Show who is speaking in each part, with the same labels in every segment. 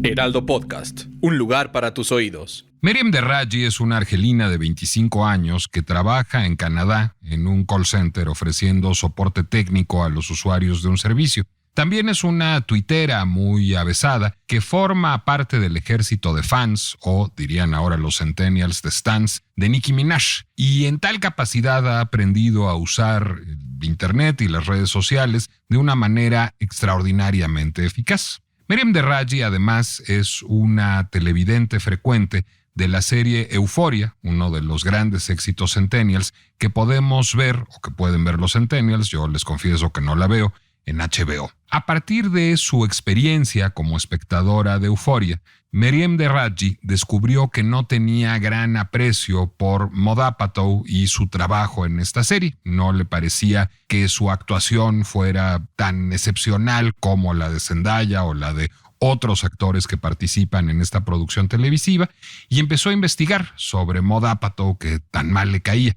Speaker 1: Heraldo Podcast, un lugar para tus oídos.
Speaker 2: Miriam Derraggi es una argelina de 25 años que trabaja en Canadá en un call center ofreciendo soporte técnico a los usuarios de un servicio. También es una tuitera muy avesada que forma parte del ejército de fans, o dirían ahora los centennials de stans, de Nicki Minaj. Y en tal capacidad ha aprendido a usar el internet y las redes sociales de una manera extraordinariamente eficaz. Miriam Derraggi además es una televidente frecuente de la serie Euphoria, uno de los grandes éxitos centennials que podemos ver, o que pueden ver los centennials, yo les confieso que no la veo, en HBO. A partir de su experiencia como espectadora de Euphoria, Miriam Derraggi descubrió que no tenía gran aprecio por Judd Apatow y su trabajo en esta serie. No le parecía que su actuación fuera tan excepcional como la de Zendaya o la de otros actores que participan en esta producción televisiva, y empezó a investigar sobre Judd Apatow, que tan mal le caía.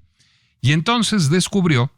Speaker 2: Y entonces descubrió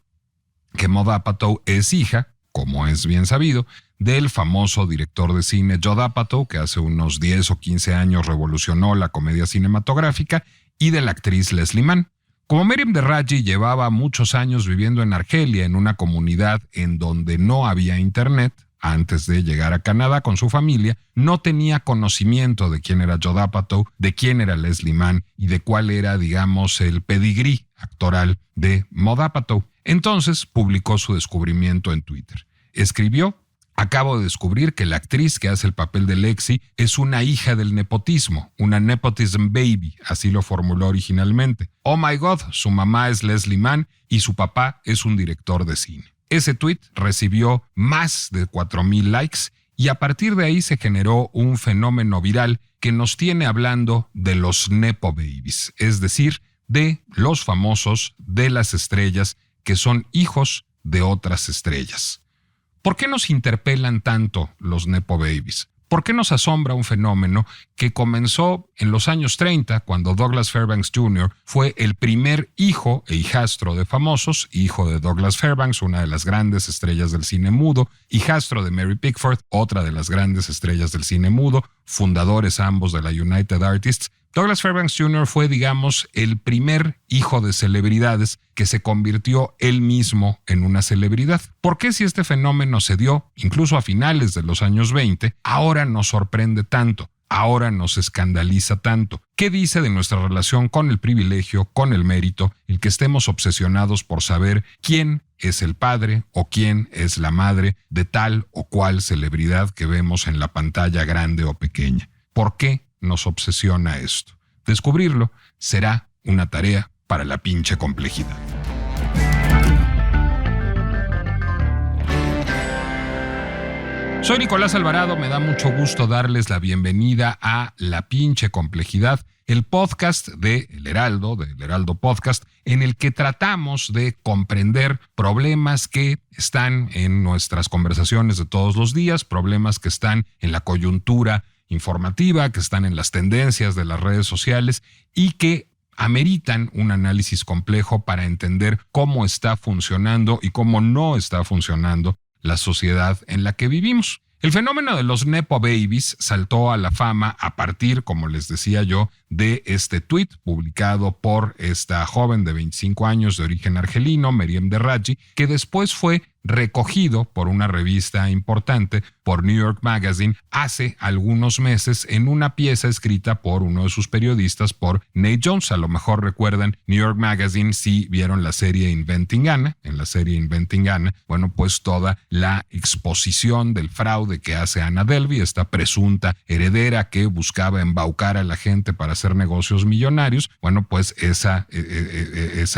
Speaker 2: que Judd Apatow es hija, como es bien sabido, del famoso director de cine Judd Apatow, que hace unos 10 o 15 años revolucionó la comedia cinematográfica, y de la actriz Leslie Mann. Como Miriam Derraggi llevaba muchos años viviendo en Argelia, en una comunidad en donde no había internet, antes de llegar a Canadá con su familia, no tenía conocimiento de quién era Judd Apatow, de quién era Leslie Mann y de cuál era, digamos, el pedigrí actoral de Judd Apatow. Entonces publicó su descubrimiento en Twitter. Escribió: acabo de descubrir que la actriz que hace el papel de Lexi es una hija del nepotismo, una nepotism baby, así lo formuló originalmente. Oh my God, su mamá es Leslie Mann y su papá es un director de cine. Ese tweet recibió más de 4,000 likes y a partir de ahí se generó un fenómeno viral que nos tiene hablando de los nepo babies, es decir, de los famosos, de las estrellas que son hijos de otras estrellas. ¿Por qué nos interpelan tanto los nepo babies? ¿Por qué nos asombra un fenómeno que comenzó en los años 30, cuando Douglas Fairbanks Jr. fue el primer hijo e hijastro de famosos, hijo de Douglas Fairbanks, una de las grandes estrellas del cine mudo, hijastro de Mary Pickford, otra de las grandes estrellas del cine mudo, fundadores ambos de la United Artists? Douglas Fairbanks Jr. fue, digamos, el primer hijo de celebridades que se convirtió él mismo en una celebridad. ¿Por qué, si este fenómeno se dio incluso a finales de los años 20, ahora nos sorprende tanto? Ahora nos escandaliza tanto. ¿Qué dice de nuestra relación con el privilegio, con el mérito, el que estemos obsesionados por saber quién es el padre o quién es la madre de tal o cual celebridad que vemos en la pantalla grande o pequeña? ¿Por qué nos obsesiona esto? Descubrirlo será una tarea para la pinche complejidad. Soy Nicolás Alvarado, me da mucho gusto darles la bienvenida a La Pinche Complejidad, el podcast de El Heraldo, del Heraldo Podcast, en el que tratamos de comprender problemas que están en nuestras conversaciones de todos los días, problemas que están en la coyuntura informativa, que están en las tendencias de las redes sociales y que ameritan un análisis complejo para entender cómo está funcionando y cómo no está funcionando la sociedad en la que vivimos. El fenómeno de los nepo babies saltó a la fama a partir, como les decía yo, de este tuit publicado por esta joven de 25 años de origen argelino, Miriam Derraggi, que después fue recogido por una revista importante, por New York Magazine, hace algunos meses en una pieza escrita por uno de sus periodistas, por Nate Jones. A lo mejor recuerdan New York Magazine si vieron la serie Inventing Anna. En la serie Inventing Anna, bueno, pues toda la exposición del fraude que hace Anna Delvey, esta presunta heredera que buscaba embaucar a la gente para hacer negocios millonarios. Bueno, pues esa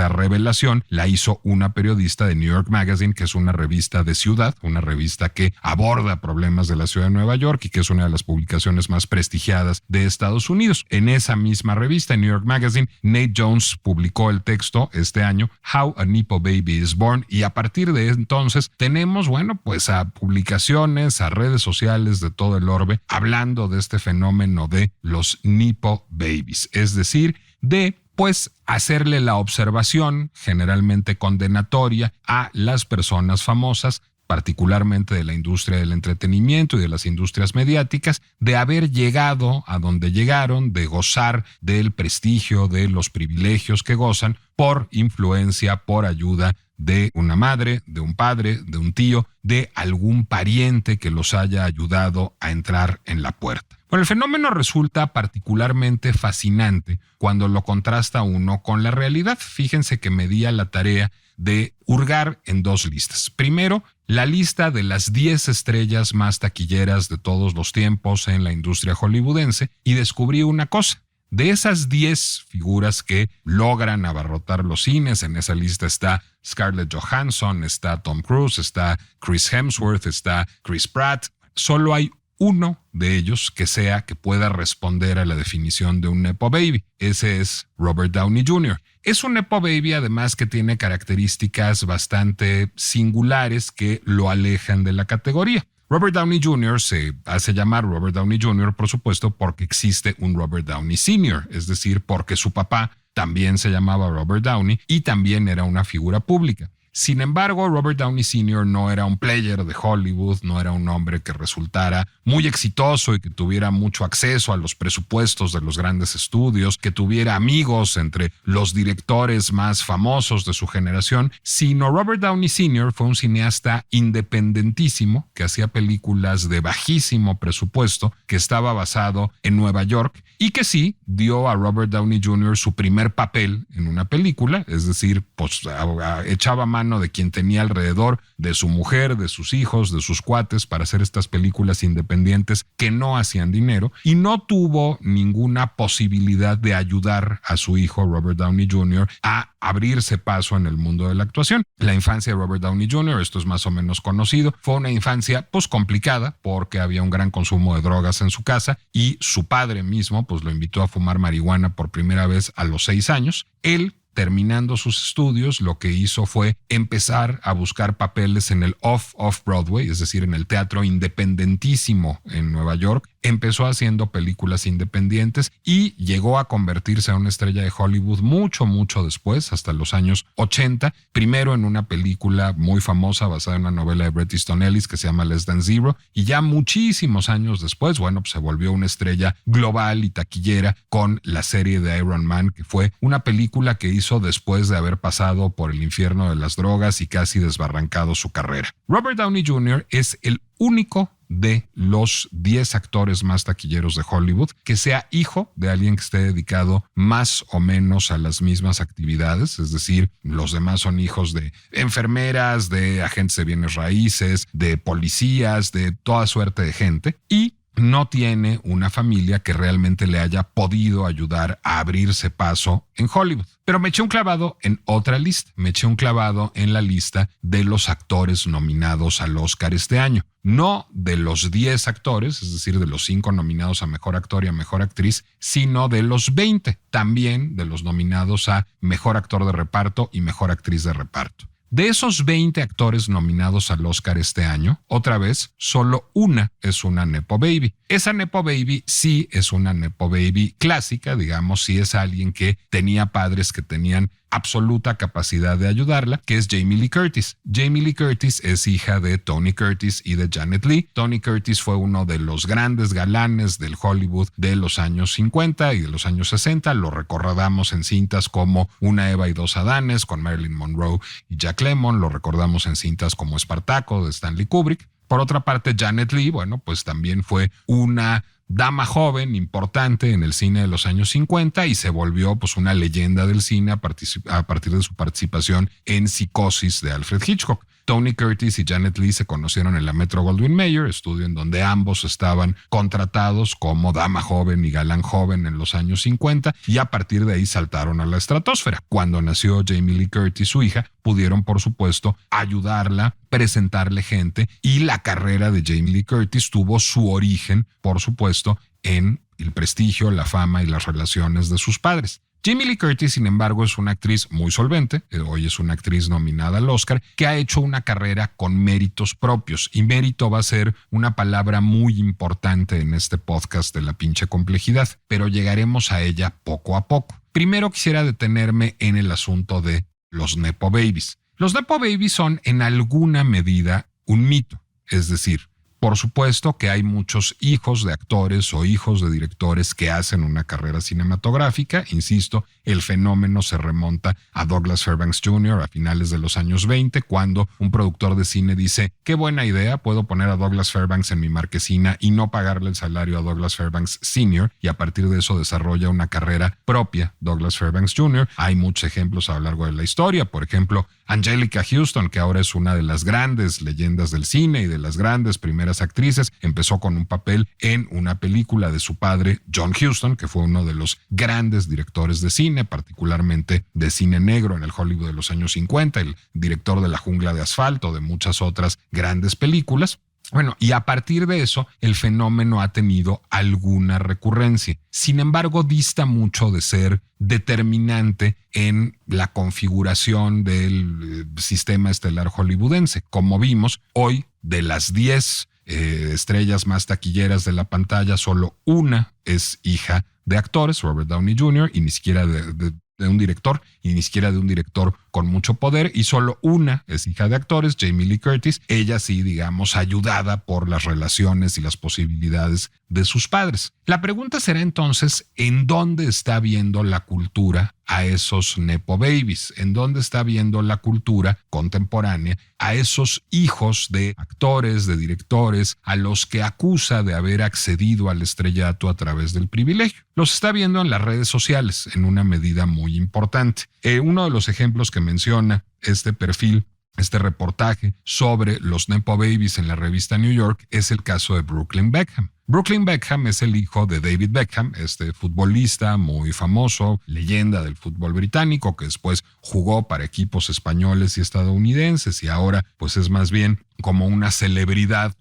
Speaker 2: revelación la hizo una periodista de New York Magazine, que es una revista de ciudad, una revista que aborda problemas de la ciudad de Nueva York y que es una de las publicaciones más prestigiadas de Estados Unidos. En esa misma revista, en New York Magazine, Nate Jones publicó el texto este año, How a Nepo Baby is Born, y a partir de entonces tenemos, bueno, pues a publicaciones, a redes sociales de todo el orbe hablando de este fenómeno de los Nepo Babies, es decir, de pues hacerle la observación, generalmente condenatoria, a las personas famosas, particularmente de la industria del entretenimiento y de las industrias mediáticas, de haber llegado a donde llegaron, de gozar del prestigio, de los privilegios que gozan por influencia, por ayuda de una madre, de un padre, de un tío, de algún pariente que los haya ayudado a entrar en la puerta. Bueno, el fenómeno resulta particularmente fascinante cuando lo contrasta uno con la realidad. Fíjense que me di a la tarea de hurgar en dos listas. Primero, la lista de las 10 estrellas más taquilleras de todos los tiempos en la industria hollywoodense, y descubrí una cosa. De esas 10 figuras que logran abarrotar los cines, en esa lista está Scarlett Johansson, está Tom Cruise, está Chris Hemsworth, está Chris Pratt. Solo hay uno de ellos que pueda responder a la definición de un Nepo Baby. Ese es Robert Downey Jr. Es un Nepo Baby, además, que tiene características bastante singulares que lo alejan de la categoría. Robert Downey Jr. se hace llamar Robert Downey Jr., por supuesto, porque existe un Robert Downey Sr., es decir, porque su papá también se llamaba Robert Downey y también era una figura pública. Sin embargo, Robert Downey Sr. no era un player de Hollywood, no era un hombre que resultara muy exitoso y que tuviera mucho acceso a los presupuestos de los grandes estudios, que tuviera amigos entre los directores más famosos de su generación, sino Robert Downey Sr. fue un cineasta independentísimo que hacía películas de bajísimo presupuesto, que estaba basado en Nueva York y que sí dio a Robert Downey Jr. su primer papel en una película, es decir, pues echaba mano de quien tenía alrededor, de su mujer, de sus hijos, de sus cuates, para hacer estas películas independientes que no hacían dinero, y no tuvo ninguna posibilidad de ayudar a su hijo Robert Downey Jr. a abrirse paso en el mundo de la actuación. La infancia de Robert Downey Jr., esto es más o menos conocido, fue una infancia pues complicada porque había un gran consumo de drogas en su casa y su padre mismo pues lo invitó a fumar marihuana por primera vez a los 6 años. Él, terminando sus estudios, lo que hizo fue empezar a buscar papeles en el Off-Broadway, es decir, en el teatro independentísimo en Nueva York. Empezó haciendo películas independientes y llegó a convertirse en una estrella de Hollywood mucho después, hasta los años 80. Primero en una película muy famosa basada en una novela de Bret Easton Ellis que se llama Less Than Zero, y ya muchísimos años después, bueno, pues se volvió una estrella global y taquillera con la serie de Iron Man, que fue una película que hizo después de haber pasado por el infierno de las drogas y casi desbarrancado su carrera. Robert Downey Jr. es el único de los 10 actores más taquilleros de Hollywood que sea hijo de alguien que esté dedicado más o menos a las mismas actividades, es decir, los demás son hijos de enfermeras, de agentes de bienes raíces, de policías, de toda suerte de gente, y no tiene una familia que realmente le haya podido ayudar a abrirse paso en Hollywood. Pero me eché un clavado en otra lista. Me eché un clavado en la lista de los actores nominados al Oscar este año. No de los 10 actores, es decir, de los 5 nominados a Mejor Actor y a Mejor Actriz, sino de los 20, también de los nominados a Mejor Actor de Reparto y Mejor Actriz de Reparto. De esos 20 actores nominados al Oscar este año, otra vez, solo una es una Nepo Baby. Esa Nepo Baby sí es una Nepo Baby clásica, digamos, sí es alguien que tenía padres que tenían absoluta capacidad de ayudarla, que es Jamie Lee Curtis. Jamie Lee Curtis es hija de Tony Curtis y de Janet Leigh. Tony Curtis fue uno de los grandes galanes del Hollywood de los años 50 y de los años 60. Lo recordamos en cintas como Una Eva y dos Adanes con Marilyn Monroe y Jack Lemmon. Lo recordamos en cintas como Espartaco de Stanley Kubrick. Por otra parte, Janet Leigh, bueno, pues también fue una dama joven importante en el cine de los años 50 y se volvió pues una leyenda del cine a partir de su participación en Psicosis de Alfred Hitchcock. Tony Curtis y Janet Leigh se conocieron en la Metro-Goldwyn-Mayer, estudio en donde ambos estaban contratados como dama joven y galán joven en los años 50, y a partir de ahí saltaron a la estratosfera. Cuando nació Jamie Lee Curtis, su hija, pudieron, por supuesto, ayudarla, presentarle gente, y la carrera de Jamie Lee Curtis tuvo su origen, por supuesto, en el prestigio, la fama y las relaciones de sus padres. Jamie Lee Curtis, sin embargo, es una actriz muy solvente, hoy es una actriz nominada al Oscar, que ha hecho una carrera con méritos propios, y mérito va a ser una palabra muy importante en este podcast de la pinche complejidad, pero llegaremos a ella poco a poco. Primero quisiera detenerme en el asunto de los Nepo Babies. Los Nepo Babies son en alguna medida un mito. Es decir, por supuesto que hay muchos hijos de actores o hijos de directores que hacen una carrera cinematográfica. Insisto, el fenómeno se remonta a Douglas Fairbanks Jr. a finales de los años 20, cuando un productor de cine dice, qué buena idea, puedo poner a Douglas Fairbanks en mi marquesina y no pagarle el salario a Douglas Fairbanks Sr., y a partir de eso desarrolla una carrera propia, Douglas Fairbanks Jr. Hay muchos ejemplos a lo largo de la historia. Por ejemplo, Anjelica Huston, que ahora es una de las grandes leyendas del cine y de las grandes primeras actrices, empezó con un papel en una película de su padre, John Huston, que fue uno de los grandes directores de cine, particularmente de cine negro en el Hollywood de los años 50, el director de La Jungla de Asfalto, de muchas otras grandes películas. Bueno, y a partir de eso, el fenómeno ha tenido alguna recurrencia. Sin embargo, dista mucho de ser determinante en la configuración del sistema estelar hollywoodense. Como vimos, hoy de las 10 estrellas más taquilleras de la pantalla, solo una es hija de actores, Robert Downey Jr., y ni siquiera de un director, y ni siquiera de un director con mucho poder, y solo una es hija de actores, Jamie Lee Curtis, ella sí, digamos, ayudada por las relaciones y las posibilidades de sus padres. La pregunta será entonces, ¿en dónde está viendo la cultura a esos nepo babies? ¿En dónde está viendo la cultura contemporánea a esos hijos de actores, de directores, a los que acusa de haber accedido al estrellato a través del privilegio? Los está viendo en las redes sociales en una medida muy importante. Uno de los ejemplos que menciona este perfil, este reportaje sobre los nepo babies en la revista New York, es el caso de Brooklyn Beckham. Brooklyn Beckham es el hijo de David Beckham, este futbolista muy famoso, leyenda del fútbol británico, que después jugó para equipos españoles y estadounidenses, y ahora pues es más bien como una celebridad,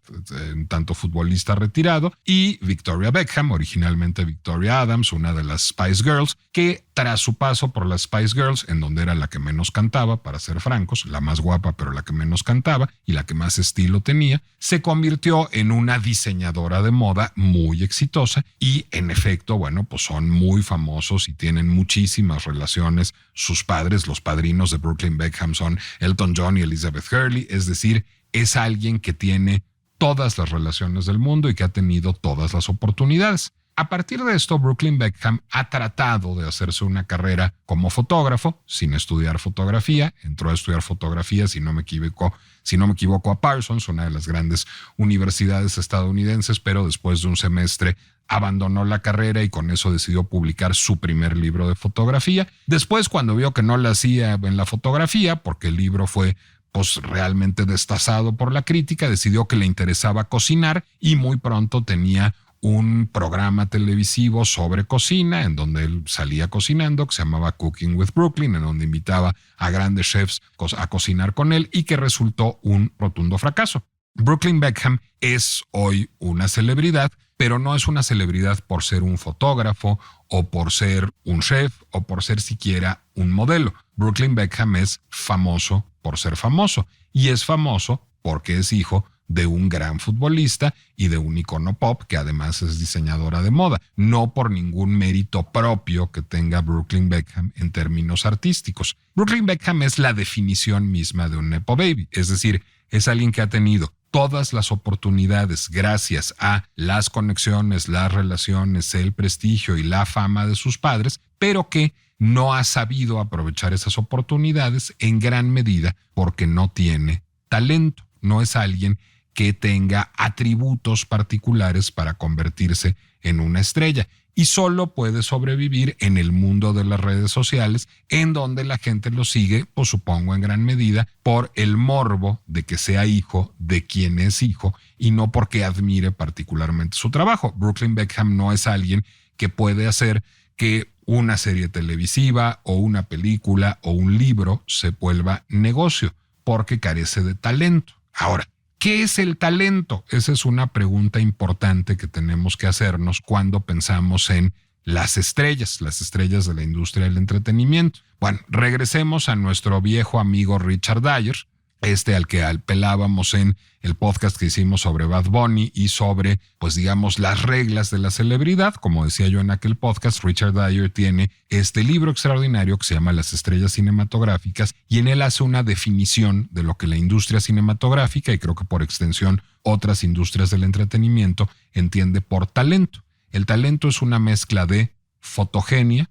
Speaker 2: en tanto futbolista retirado, y Victoria Beckham, originalmente Victoria Adams, una de las Spice Girls, que tras su paso por las Spice Girls, en donde era la que menos cantaba, para ser francos, la más guapa pero la que menos cantaba y la que más estilo tenía, se convirtió en una diseñadora de moda muy exitosa, y en efecto, bueno, pues son muy famosos y tienen muchísimas relaciones. Sus padres, los padrinos de Brooklyn Beckham, son Elton John y Elizabeth Hurley, es decir, es alguien que tiene todas las relaciones del mundo y que ha tenido todas las oportunidades. A partir de esto, Brooklyn Beckham ha tratado de hacerse una carrera como fotógrafo, sin estudiar fotografía. Entró a estudiar fotografía, si no me equivoco, a Parsons, una de las grandes universidades estadounidenses, pero después de un semestre abandonó la carrera y con eso decidió publicar su primer libro de fotografía. Después, cuando vio que no la hacía en la fotografía, porque el libro fue pues realmente destazado por la crítica, decidió que le interesaba cocinar, y muy pronto tenía un programa televisivo sobre cocina en donde él salía cocinando, que se llamaba Cooking with Brooklyn, en donde invitaba a grandes chefs a cocinar con él, y que resultó un rotundo fracaso. Brooklyn Beckham es hoy una celebridad, pero no es una celebridad por ser un fotógrafo o por ser un chef o por ser siquiera un modelo. Brooklyn Beckham es famoso por ser famoso, y es famoso porque es hijo de un gran futbolista y de un icono pop que además es diseñadora de moda, no por ningún mérito propio que tenga Brooklyn Beckham en términos artísticos. Brooklyn Beckham es la definición misma de un nepo baby, es decir, es alguien que ha tenido todas las oportunidades gracias a las conexiones, las relaciones, el prestigio y la fama de sus padres, pero que no ha sabido aprovechar esas oportunidades en gran medida porque no tiene talento. No es alguien que tenga atributos particulares para convertirse en una estrella, y solo puede sobrevivir en el mundo de las redes sociales, en donde la gente lo sigue, pues supongo en gran medida, por el morbo de que sea hijo de quien es hijo y no porque admire particularmente su trabajo. Brooklyn Beckham no es alguien que puede hacer que una serie televisiva o una película o un libro se vuelva negocio, porque carece de talento. Ahora, ¿qué es el talento? Esa es una pregunta importante que tenemos que hacernos cuando pensamos en las estrellas de la industria del entretenimiento. Bueno, regresemos a nuestro viejo amigo Richard Dyer, al que apelábamos en el podcast que hicimos sobre Bad Bunny y sobre, pues digamos, las reglas de la celebridad. Como decía yo en aquel podcast, Richard Dyer tiene este libro extraordinario que se llama Las estrellas cinematográficas, y en él hace una definición de lo que la industria cinematográfica, y creo que por extensión otras industrias del entretenimiento, entiende por talento. El talento es una mezcla de fotogenia,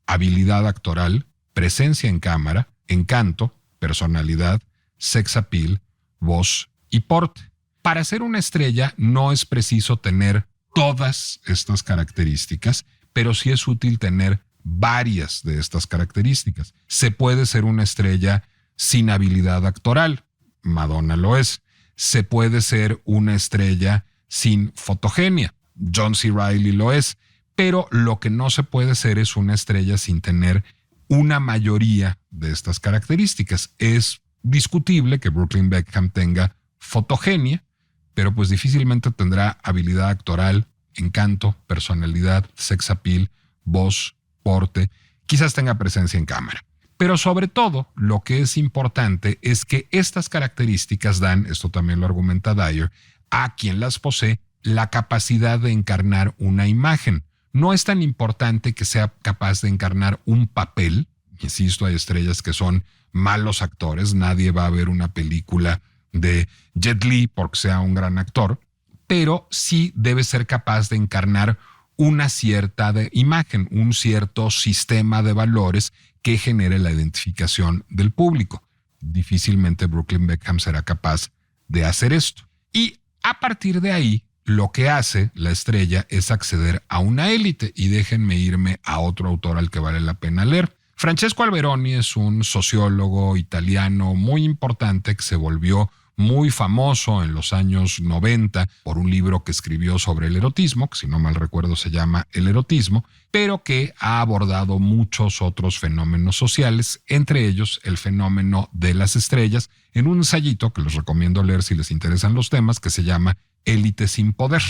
Speaker 2: habilidad actoral, presencia en cámara, encanto, personalidad, sex appeal, voz y porte. Para ser una estrella no es preciso tener todas estas características, pero sí es útil tener varias de estas características. Se puede ser una estrella sin habilidad actoral, Madonna lo es. Se puede ser una estrella sin fotogenia, John C. Reilly lo es. Pero lo que no se puede ser es una estrella sin tener una mayoría de estas características. Es discutible que Brooklyn Beckham tenga fotogenia, pero pues difícilmente tendrá habilidad actoral, encanto, personalidad, sex appeal, voz, porte, quizás tenga presencia en cámara. Pero sobre todo, lo que es importante es que estas características dan, esto también lo argumenta Dyer, a quien las posee la capacidad de encarnar una imagen. No es tan importante que sea capaz de encarnar un papel. Insisto, hay estrellas que son malos actores. Nadie va a ver una película de Jet Li porque sea un gran actor, pero sí debe ser capaz de encarnar una cierta imagen, un cierto sistema de valores que genere la identificación del público. Difícilmente Brooklyn Beckham será capaz de hacer esto. Y a partir de ahí, lo que hace la estrella es acceder a una élite, y déjenme irme a otro autor al que vale la pena leer. Francesco Alberoni es un sociólogo italiano muy importante que se volvió muy famoso en los años 90 por un libro que escribió sobre el erotismo, que si no mal recuerdo se llama El erotismo, pero que ha abordado muchos otros fenómenos sociales, entre ellos el fenómeno de las estrellas, en un ensayito que les recomiendo leer si les interesan los temas, que se llama Élite sin poder.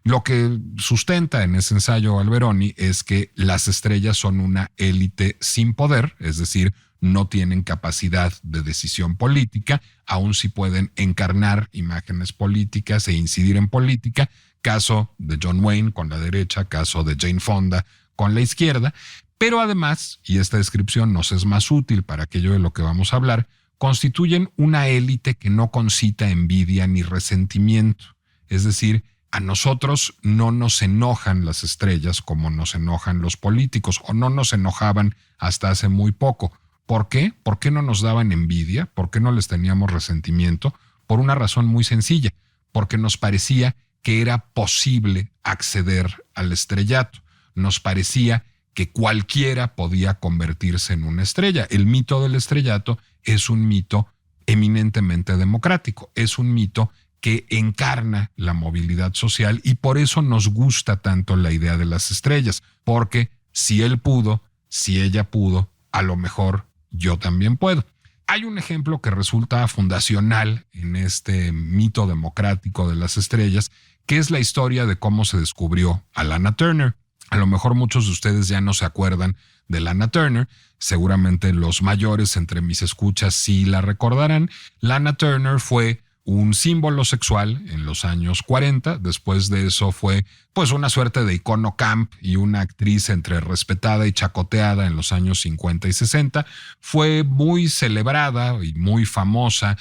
Speaker 2: Lo que sustenta en ese ensayo Alberoni es que las estrellas son una élite sin poder, es decir, no tienen capacidad de decisión política, aun si pueden encarnar imágenes políticas e incidir en política, caso de John Wayne con la derecha, caso de Jane Fonda con la izquierda, pero además, y esta descripción nos es más útil para aquello de lo que vamos a hablar, constituyen una élite que no concita envidia ni resentimiento, es decir, a nosotros no nos enojan las estrellas como nos enojan los políticos, o no nos enojaban hasta hace muy poco. ¿Por qué? ¿Por qué no nos daban envidia? ¿Por qué no les teníamos resentimiento? Por una razón muy sencilla, porque nos parecía que era posible acceder al estrellato. Nos parecía que cualquiera podía convertirse en una estrella. El mito del estrellato es un mito eminentemente democrático, es un mito que encarna la movilidad social, y por eso nos gusta tanto la idea de las estrellas, porque si él pudo, si ella pudo, a lo mejor yo también puedo. Hay un ejemplo que resulta fundacional en este mito democrático de las estrellas, que es la historia de cómo se descubrió a Lana Turner. A lo mejor muchos de ustedes ya no se acuerdan de Lana Turner, seguramente los mayores entre mis escuchas sí la recordarán. Lana Turner fue un símbolo sexual en los años 40, después de eso fue pues una suerte de icono camp y una actriz entre respetada y chacoteada en los años 50 y 60, fue muy celebrada y muy famosa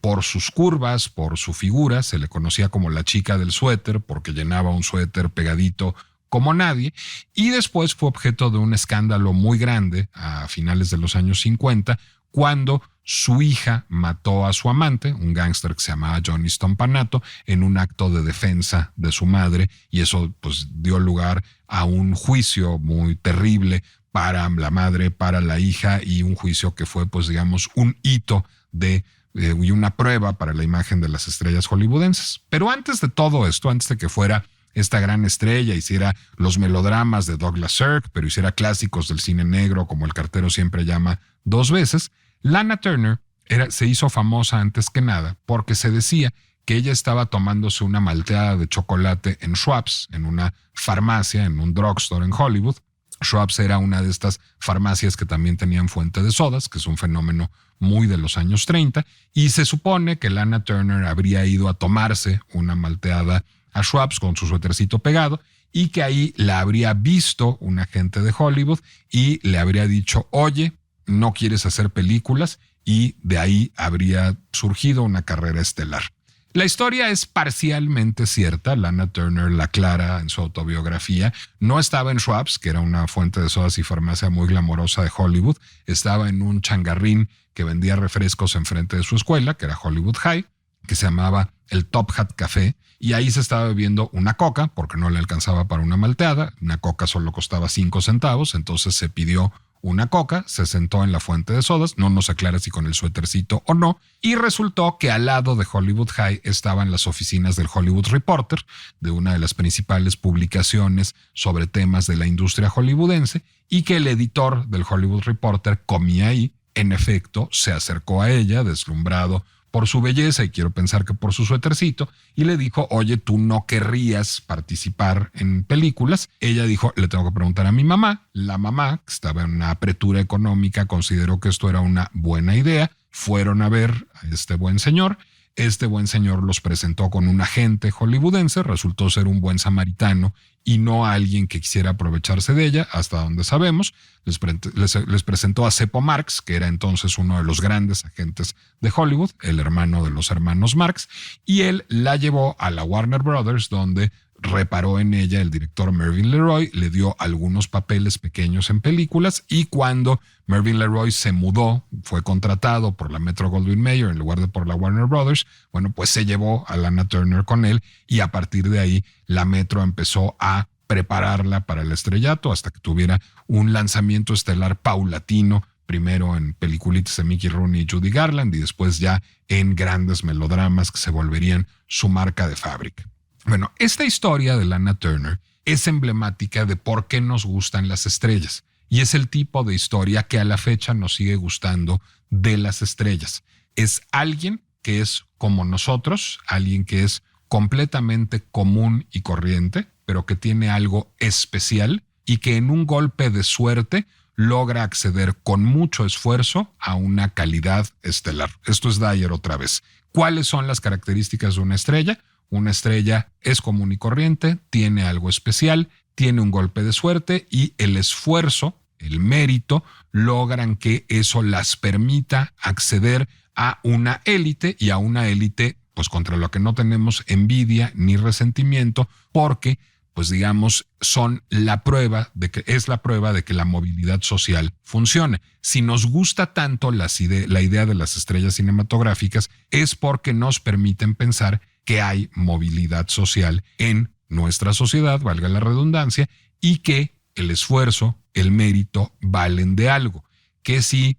Speaker 2: por sus curvas, por su figura, se le conocía como la chica del suéter porque llenaba un suéter pegadito como nadie, y después fue objeto de un escándalo muy grande a finales de los años 50, cuando su hija mató a su amante, un gángster que se llamaba Johnny Stompanato, en un acto de defensa de su madre, y eso pues dio lugar a un juicio muy terrible para la madre, para la hija, y un juicio que fue pues digamos un hito y una prueba para la imagen de las estrellas hollywoodenses. Pero antes de todo esto, antes de que fuera esta gran estrella, hiciera los melodramas de Douglas Sirk, pero hiciera clásicos del cine negro como El cartero siempre llama dos veces, Lana Turner se hizo famosa antes que nada porque se decía que ella estaba tomándose una malteada de chocolate en Schwab's, en una farmacia, en un drugstore en Hollywood, Schweppes era una de estas farmacias que también tenían fuente de sodas, que es un fenómeno muy de los años 30, y se supone que Lana Turner habría ido a tomarse una malteada a Schweppes con su suétercito pegado y que ahí la habría visto un agente de Hollywood y le habría dicho, oye, no quieres hacer películas, y de ahí habría surgido una carrera estelar. La historia es parcialmente cierta. Lana Turner la aclara en su autobiografía. No estaba en Schweppes, que era una fuente de sodas y farmacia muy glamorosa de Hollywood. Estaba en un changarrín que vendía refrescos enfrente de su escuela, que era Hollywood High, que se llamaba el Top Hat Café. Y ahí se estaba bebiendo una coca, porque no le alcanzaba para una malteada. Una coca solo costaba 5 centavos, entonces se pidió una coca, se sentó en la fuente de sodas, no nos aclara si con el suétercito o no, y resultó que al lado de Hollywood High estaban las oficinas del Hollywood Reporter, de una de las principales publicaciones sobre temas de la industria hollywoodense, y que el editor del Hollywood Reporter comía ahí. En efecto, se acercó a ella, deslumbrado por su belleza y quiero pensar que por su suétercito, y le dijo, oye, ¿tú no querrías participar en películas? Ella dijo, le tengo que preguntar a mi mamá. La mamá, que estaba en una apretura económica, consideró que esto era una buena idea. Fueron a ver a este buen señor. Este buen señor los presentó con un agente hollywoodense, resultó ser un buen samaritano y no alguien que quisiera aprovecharse de ella, hasta donde sabemos. Les presentó a Seppo Marx, que era entonces uno de los grandes agentes de Hollywood, el hermano de los hermanos Marx, y él la llevó a la Warner Brothers, donde reparó en ella el director Mervyn LeRoy, le dio algunos papeles pequeños en películas, y cuando Mervyn LeRoy se mudó, fue contratado por la Metro-Goldwyn-Mayer en lugar de por la Warner Brothers, bueno, pues se llevó a Lana Turner con él, y a partir de ahí la Metro empezó a prepararla para el estrellato hasta que tuviera un lanzamiento estelar paulatino, primero en peliculitas de Mickey Rooney y Judy Garland, y después ya en grandes melodramas que se volverían su marca de fábrica. Bueno, esta historia de Lana Turner es emblemática de por qué nos gustan las estrellas, y es el tipo de historia que a la fecha nos sigue gustando de las estrellas. Es alguien que es como nosotros, alguien que es completamente común y corriente, pero que tiene algo especial y que en un golpe de suerte logra acceder con mucho esfuerzo a una calidad estelar. Esto es Dyer otra vez. ¿Cuáles son las características de una estrella? Una estrella es común y corriente, tiene algo especial, tiene un golpe de suerte y el esfuerzo, el mérito, logran que eso las permita acceder a una élite, y a una élite pues contra lo que no tenemos envidia ni resentimiento, porque pues digamos son la prueba de que la movilidad social funcione. Si nos gusta tanto la idea de las estrellas cinematográficas es porque nos permiten pensar que hay movilidad social en nuestra sociedad, valga la redundancia, y que el esfuerzo, el mérito valen de algo, que si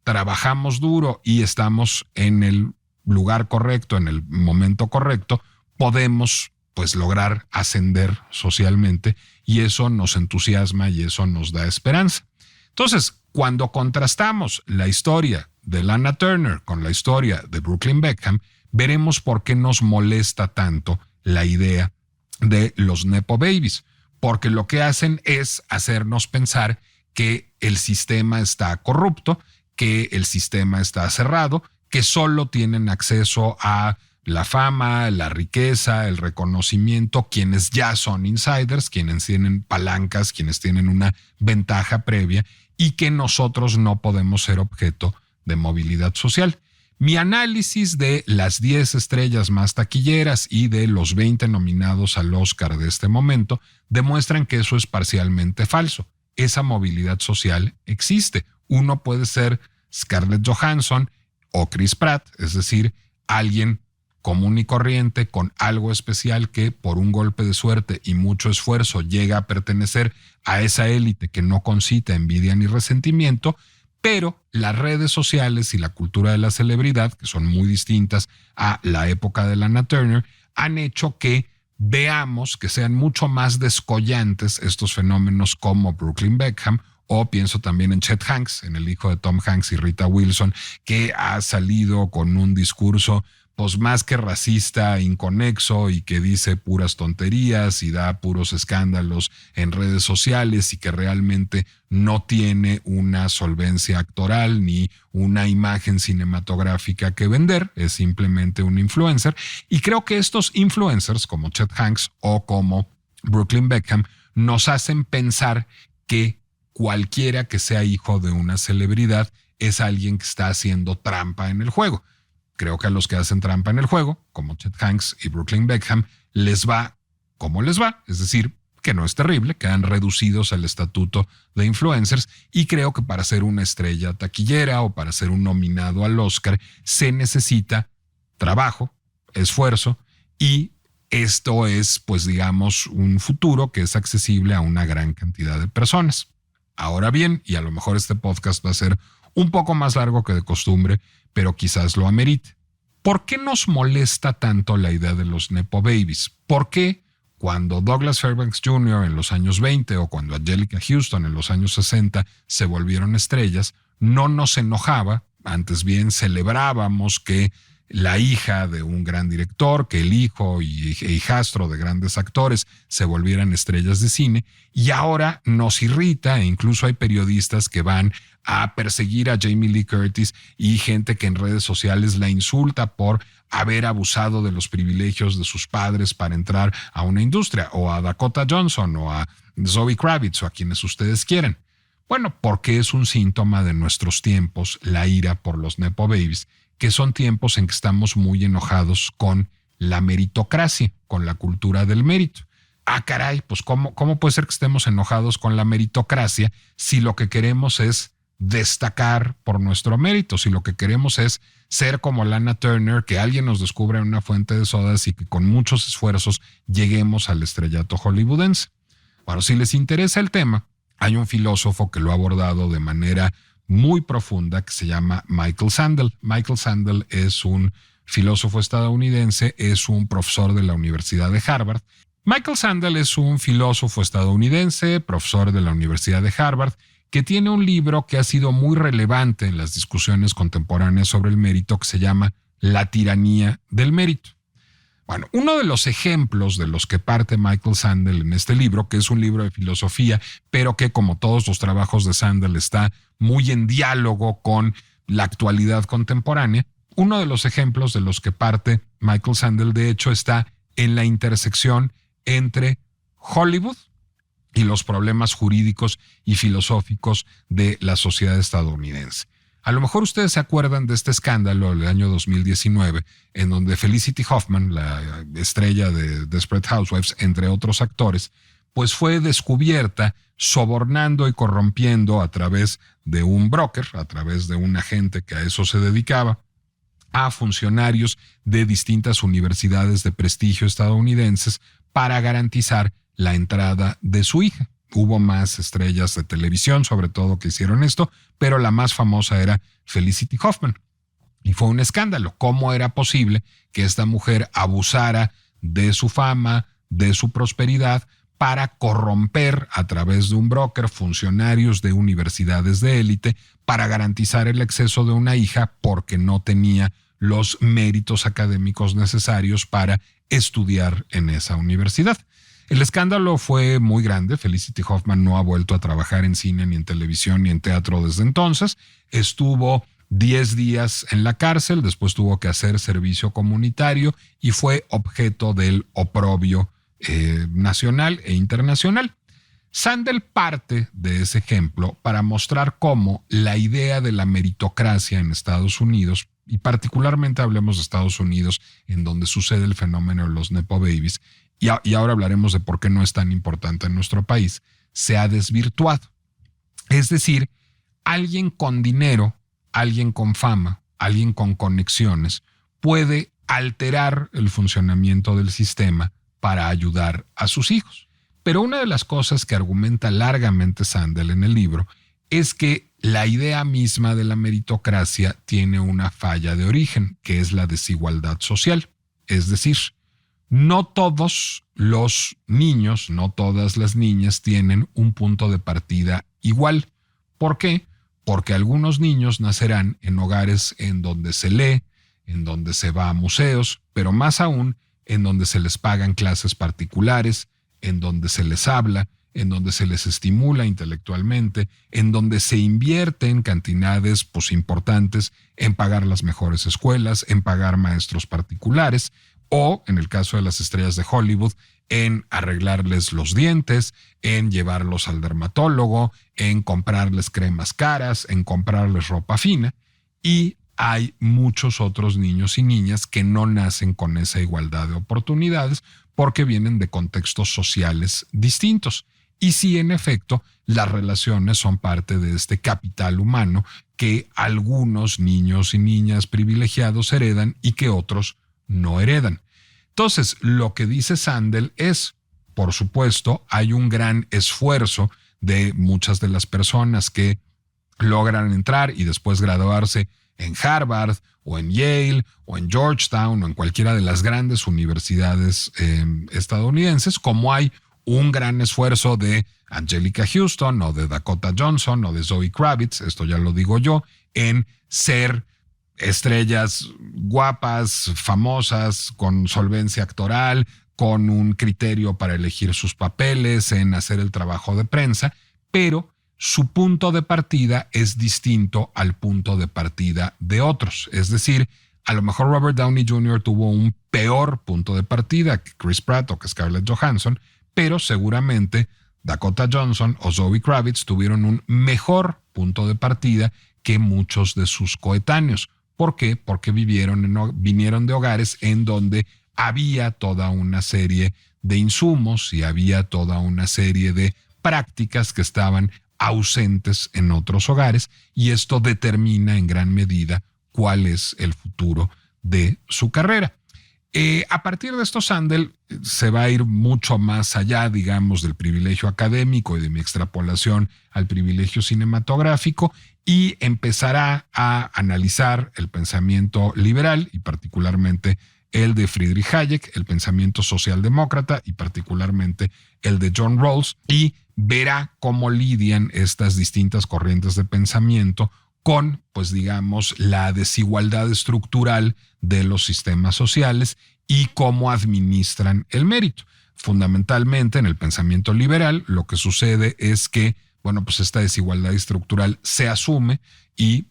Speaker 2: trabajamos duro y estamos en el lugar correcto, en el momento correcto, podemos pues lograr ascender socialmente, y eso nos entusiasma y eso nos da esperanza. Entonces, cuando contrastamos la historia de Lana Turner con la historia de Brooklyn Beckham, veremos por qué nos molesta tanto la idea de los Nepo Babies, porque lo que hacen es hacernos pensar que el sistema está corrupto, que el sistema está cerrado, que solo tienen acceso a la fama, la riqueza, el reconocimiento, quienes ya son insiders, quienes tienen palancas, quienes tienen una ventaja previa, y que nosotros no podemos ser objeto de movilidad social. Mi análisis de las 10 estrellas más taquilleras y de los 20 nominados al Oscar de este momento demuestran que eso es parcialmente falso. Esa movilidad social existe. Uno puede ser Scarlett Johansson o Chris Pratt, es decir, alguien común y corriente con algo especial que por un golpe de suerte y mucho esfuerzo llega a pertenecer a esa élite que no concita envidia ni resentimiento, pero las redes sociales y la cultura de la celebridad, que son muy distintas a la época de Lana Turner, han hecho que veamos que sean mucho más descollantes estos fenómenos como Brooklyn Beckham, o pienso también en Chet Hanks, en el hijo de Tom Hanks y Rita Wilson, que ha salido con un discurso pues más que racista, inconexo y que dice puras tonterías y da puros escándalos en redes sociales y que realmente no tiene una solvencia actoral ni una imagen cinematográfica que vender, es simplemente un influencer. Y creo que estos influencers como Chet Hanks o como Brooklyn Beckham nos hacen pensar que cualquiera que sea hijo de una celebridad es alguien que está haciendo trampa en el juego. Creo que a los que hacen trampa en el juego, como Chet Hanks y Brooklyn Beckham, les va como les va, es decir, que no es terrible, quedan reducidos al estatuto de influencers, y creo que para ser una estrella taquillera o para ser un nominado al Oscar se necesita trabajo, esfuerzo, y esto es, pues digamos, un futuro que es accesible a una gran cantidad de personas. Ahora bien, y a lo mejor este podcast va a ser un poco más largo que de costumbre, pero quizás lo amerite. ¿Por qué nos molesta tanto la idea de los Nepo Babies? ¿Por qué cuando Douglas Fairbanks Jr. en los años 20 o cuando Angelica Houston en los años 60 se volvieron estrellas, no nos enojaba, antes bien celebrábamos que la hija de un gran director, que el hijo e hijastro de grandes actores se volvieran estrellas de cine, y ahora nos irrita, e incluso hay periodistas que van a perseguir a Jamie Lee Curtis y gente que en redes sociales la insulta por haber abusado de los privilegios de sus padres para entrar a una industria, o a Dakota Johnson o a Zoe Kravitz o a quienes ustedes quieran. Bueno, porque es un síntoma de nuestros tiempos la ira por los Nepo Babies, que son tiempos en que estamos muy enojados con la meritocracia, con la cultura del mérito. Ah, caray, pues ¿cómo puede ser que estemos enojados con la meritocracia si lo que queremos es destacar por nuestro mérito, si lo que queremos es ser como Lana Turner, que alguien nos descubra en una fuente de sodas y que con muchos esfuerzos lleguemos al estrellato hollywoodense? Bueno, si les interesa el tema, hay un filósofo que lo ha abordado de manera muy profunda que se llama Michael Sandel. Michael Sandel es un filósofo estadounidense, es un profesor de la Universidad de Harvard. Michael Sandel es un filósofo estadounidense, profesor de la Universidad de Harvard, que tiene un libro que ha sido muy relevante en las discusiones contemporáneas sobre el mérito, que se llama La tiranía del mérito. Bueno, uno de los ejemplos de los que parte Michael Sandel en este libro, que es un libro de filosofía, pero que como todos los trabajos de Sandel está muy en diálogo con la actualidad contemporánea, uno de los ejemplos de los que parte Michael Sandel, de hecho, está en la intersección entre Hollywood y los problemas jurídicos y filosóficos de la sociedad estadounidense. A lo mejor ustedes se acuerdan de este escándalo del año 2019, en donde Felicity Huffman, la estrella de Desperate Housewives, entre otros actores, pues fue descubierta sobornando y corrompiendo a través de un broker, a través de un agente que a eso se dedicaba, a funcionarios de distintas universidades de prestigio estadounidenses para garantizar la entrada de su hija. Hubo más estrellas de televisión, sobre todo, que hicieron esto, pero la más famosa era Felicity Huffman. Y fue un escándalo. ¿Cómo era posible que esta mujer abusara de su fama, de su prosperidad, para corromper a través de un broker funcionarios de universidades de élite para garantizar el acceso de una hija porque no tenía los méritos académicos necesarios para estudiar en esa universidad? El escándalo fue muy grande. Felicity Huffman no ha vuelto a trabajar en cine, ni en televisión, ni en teatro desde entonces. Estuvo 10 días en la cárcel, después tuvo que hacer servicio comunitario y fue objeto del oprobio nacional e internacional. Sandel parte de ese ejemplo para mostrar cómo la idea de la meritocracia en Estados Unidos, y particularmente hablemos de Estados Unidos, en donde sucede el fenómeno de los Nepo Babies, y ahora hablaremos de por qué no es tan importante en nuestro país, se ha desvirtuado. Es decir, alguien con dinero, alguien con fama, alguien con conexiones, puede alterar el funcionamiento del sistema para ayudar a sus hijos. Pero una de las cosas que argumenta largamente Sandel en el libro es que la idea misma de la meritocracia tiene una falla de origen, que es la desigualdad social. Es decir, no todos los niños, no todas las niñas tienen un punto de partida igual. ¿Por qué? Porque algunos niños nacerán en hogares en donde se lee, en donde se va a museos, pero más aún en donde se les pagan clases particulares, en donde se les habla, en donde se les estimula intelectualmente, en donde se invierten cantidades importantes en pagar las mejores escuelas, en pagar maestros particulares, o, en el caso de las estrellas de Hollywood, en arreglarles los dientes, en llevarlos al dermatólogo, en comprarles cremas caras, en comprarles ropa fina. Y hay muchos otros niños y niñas que no nacen con esa igualdad de oportunidades porque vienen de contextos sociales distintos. Y sí, en efecto, las relaciones son parte de este capital humano que algunos niños y niñas privilegiados heredan y que otros no heredan. Entonces, lo que dice Sandel es, por supuesto, hay un gran esfuerzo de muchas de las personas que logran entrar y después graduarse en Harvard o en Yale o en Georgetown o en cualquiera de las grandes universidades estadounidenses, como hay un gran esfuerzo de Angelica Houston o de Dakota Johnson o de Zoe Kravitz, esto ya lo digo yo, en ser estrellas guapas, famosas, con solvencia actoral, con un criterio para elegir sus papeles, en hacer el trabajo de prensa, pero su punto de partida es distinto al punto de partida de otros. Es decir, a lo mejor Robert Downey Jr. tuvo un peor punto de partida que Chris Pratt o que Scarlett Johansson, pero seguramente Dakota Johnson o Zoe Kravitz tuvieron un mejor punto de partida que muchos de sus coetáneos. ¿Por qué? Porque vinieron de hogares en donde había toda una serie de insumos y había toda una serie de prácticas que estaban ausentes en otros hogares, y esto determina en gran medida cuál es el futuro de su carrera. A partir de esto, Sandel se va a ir mucho más allá, digamos, del privilegio académico y de mi extrapolación al privilegio cinematográfico, y empezará a analizar el pensamiento liberal y particularmente el de Friedrich Hayek, el pensamiento socialdemócrata y particularmente el de John Rawls, y verá cómo lidian estas distintas corrientes de pensamiento con, pues digamos, la desigualdad estructural de los sistemas sociales y cómo administran el mérito. Fundamentalmente, en el pensamiento liberal, lo que sucede es que, bueno, pues esta desigualdad estructural se asume y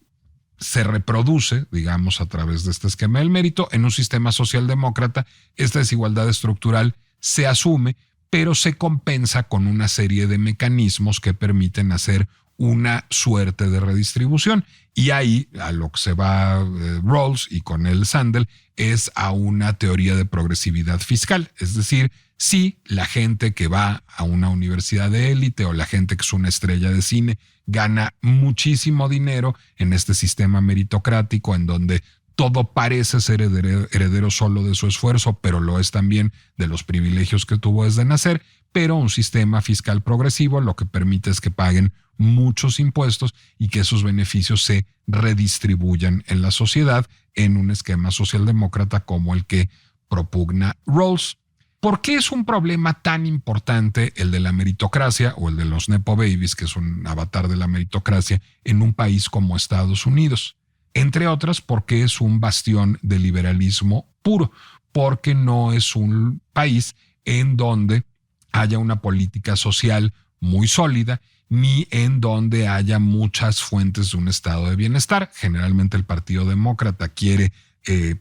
Speaker 2: se reproduce, digamos, a través de este esquema del mérito. En un sistema socialdemócrata, esta desigualdad estructural se asume, pero se compensa con una serie de mecanismos que permiten hacer una suerte de redistribución. Y ahí a lo que se va Rawls y con él Sandel es a una teoría de progresividad fiscal. Es decir, si la gente que va a una universidad de élite o la gente que es una estrella de cine gana muchísimo dinero en este sistema meritocrático en donde todo parece ser heredero solo de su esfuerzo, pero lo es también de los privilegios que tuvo desde nacer, pero un sistema fiscal progresivo lo que permite es que paguen muchos impuestos y que esos beneficios se redistribuyan en la sociedad en un esquema socialdemócrata como el que propugna Rawls. ¿Por qué es un problema tan importante el de la meritocracia o el de los Nepo Babies, que es un avatar de la meritocracia, en un país como Estados Unidos? Entre otras, porque es un bastión de liberalismo puro, porque no es un país en donde haya una política social muy sólida, ni en donde haya muchas fuentes de un estado de bienestar. Generalmente el Partido Demócrata quiere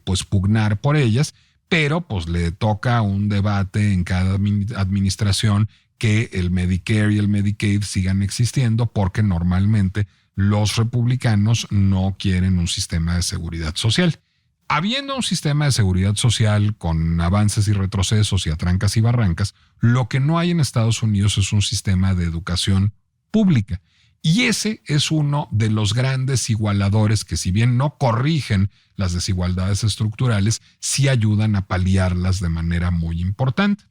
Speaker 2: pues pugnar por ellas, pero pues le toca un debate en cada administración que el Medicare y el Medicaid sigan existiendo, porque normalmente los republicanos no quieren un sistema de seguridad social. Habiendo un sistema de seguridad social con avances y retrocesos y a trancas y barrancas, lo que no hay en Estados Unidos es un sistema de educación pública. Y ese es uno de los grandes igualadores que, si bien no corrigen las desigualdades estructurales, sí ayudan a paliarlas de manera muy importante.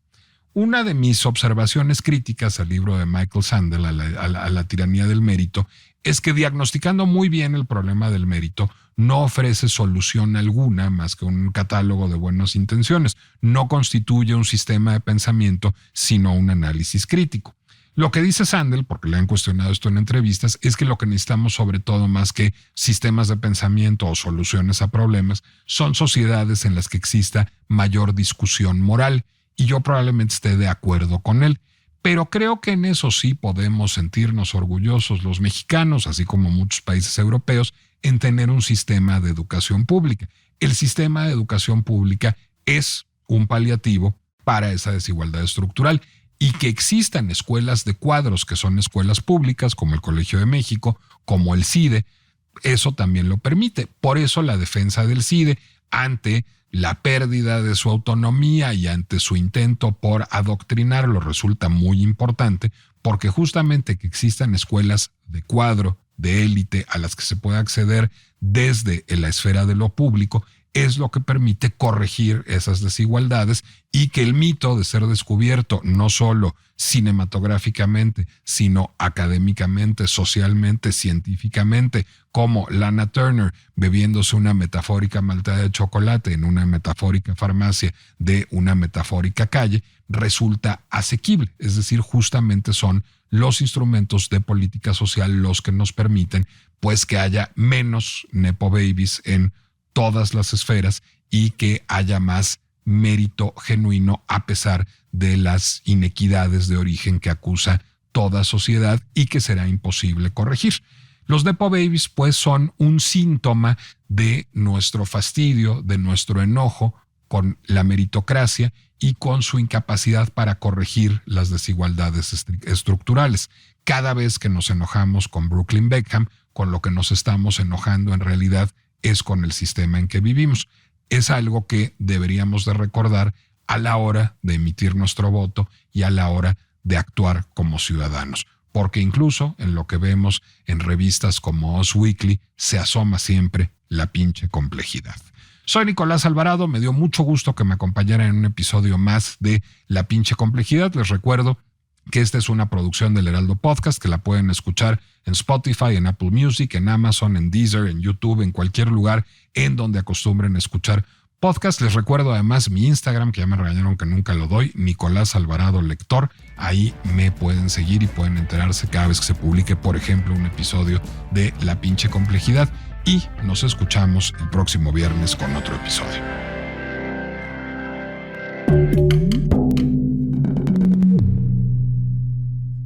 Speaker 2: Una de mis observaciones críticas al libro de Michael Sandel, a la tiranía del mérito, es que, diagnosticando muy bien el problema del mérito, no ofrece solución alguna más que un catálogo de buenas intenciones. No constituye un sistema de pensamiento, sino un análisis crítico. Lo que dice Sandel, porque le han cuestionado esto en entrevistas, es que lo que necesitamos sobre todo más que sistemas de pensamiento o soluciones a problemas son sociedades en las que exista mayor discusión moral, y yo probablemente esté de acuerdo con él. Pero creo que en eso sí podemos sentirnos orgullosos los mexicanos, así como muchos países europeos, en tener un sistema de educación pública. El sistema de educación pública es un paliativo para esa desigualdad estructural, y que existan escuelas de cuadros que son escuelas públicas, como el Colegio de México, como el CIDE, eso también lo permite. Por eso la defensa del CIDE ante la pérdida de su autonomía y ante su intento por adoctrinarlo resulta muy importante, porque justamente que existan escuelas de cuadro, de élite, a las que se pueda acceder desde la esfera de lo público, es lo que permite corregir esas desigualdades, y que el mito de ser descubierto no solo cinematográficamente, sino académicamente, socialmente, científicamente, como Lana Turner bebiéndose una metafórica malteada de chocolate en una metafórica farmacia de una metafórica calle, resulta asequible. Es decir, justamente son los instrumentos de política social los que nos permiten pues que haya menos nepo babies en todas las esferas y que haya más mérito genuino a pesar de las inequidades de origen que acusa toda sociedad y que será imposible corregir. Los nepo babies pues son un síntoma de nuestro fastidio, de nuestro enojo con la meritocracia y con su incapacidad para corregir las desigualdades estructurales. Cada vez que nos enojamos con Brooklyn Beckham, con lo que nos estamos enojando en realidad es con el sistema en que vivimos. Es algo que deberíamos de recordar a la hora de emitir nuestro voto y a la hora de actuar como ciudadanos, porque incluso en lo que vemos en revistas como Us Weekly se asoma siempre la pinche complejidad. Soy Nicolás Alvarado, me dio mucho gusto que me acompañaran en un episodio más de La pinche complejidad. Les recuerdo que esta es una producción del Heraldo Podcast, que la pueden escuchar en Spotify, en Apple Music, en Amazon, en Deezer, en YouTube, en cualquier lugar en donde acostumbren a escuchar podcast. Les recuerdo además mi Instagram, que ya me regañaron que nunca lo doy, Nicolás Alvarado Lector. Ahí me pueden seguir y pueden enterarse cada vez que se publique, por ejemplo, un episodio de La pinche complejidad. Y nos escuchamos el próximo viernes con otro episodio.